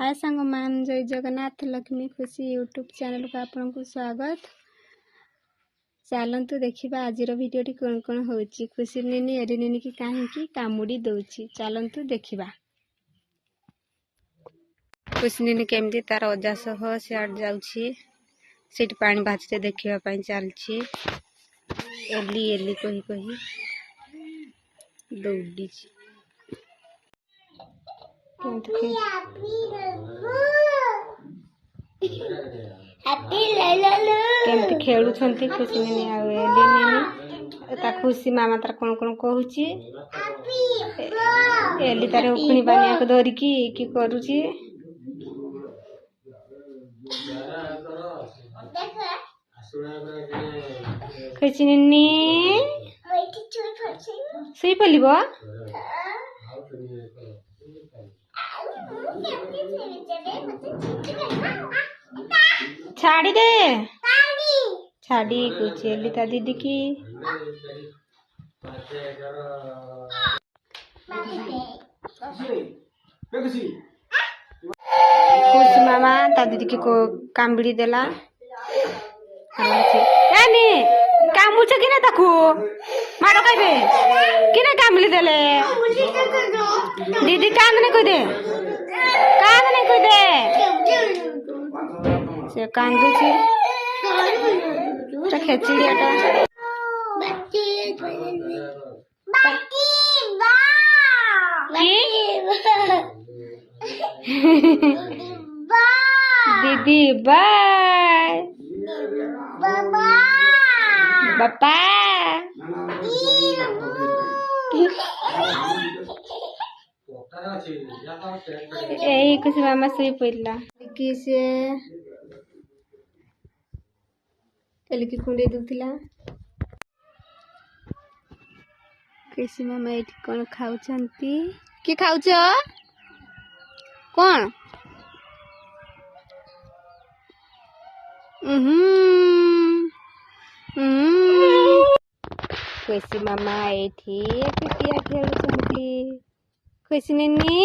हाय सांग मान जय जगन्नाथ लक्ष्मी खुशी यूट्यूब चैनल को आपन को स्वागत। चलतु देखा आज भिडियोटी कौन कौन हो खुशी निनी एरी निनी की कहीं कामुड़ी दौची चलतु देखा। खुशी निनी केमती तार अजा सह सियाड़ जाऊँगी सीट पानी भाजते देखापी चलती एली एली कही कही दौड़ी केमती खेलुं खुशी निनी आ खुशी मामा तार कौन कौन कहूँ एली तार उखुणी पानिया को धरिकी कि करुची खुशी निनी शुई पड़ब छाड़ी दे छाड़ी कुछ एली ता दीदी की खुशी मामा ता दीदी की को कामबिड़ी देला कामुच कि ना ताकू मार कहे कि ना कामबिड़ी देले दीदी कांद नहीं कह दे से कांदुची खेचड़ियाटा दीदी बाय बापा यही कुछ मामा शुई पड़ा किसे एलिकी कुंडे दूला कृषि मामा ये कौन खाऊ कि खाऊ कौन खुशी मामा ये पिटिया खेल खुशी निनी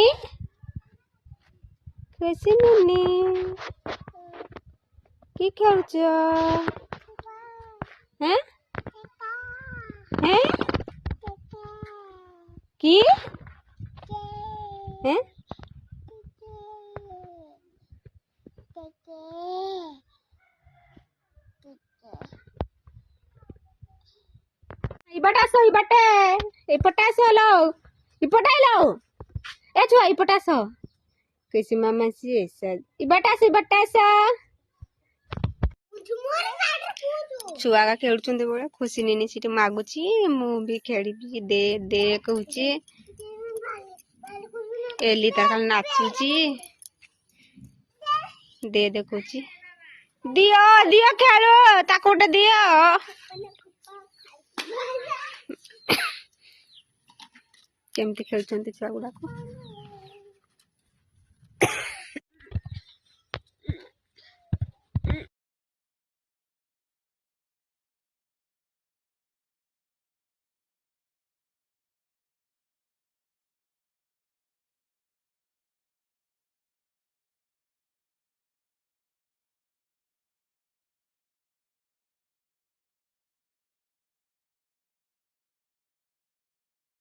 कि खेल हैं हैं कि हैं इपटास लो इपटा लो ए छुआ इपटास कैसे मामा सी इबटास छुआ का खेलुं बोले खुशी निनी सीट मागुची मु भी खेली दे दे कहूची एली तार खाली नाचुची दे देखुची दियो दियो खेलो ताकोटे दियो केमती खेलुं छुआ गुड़ाक।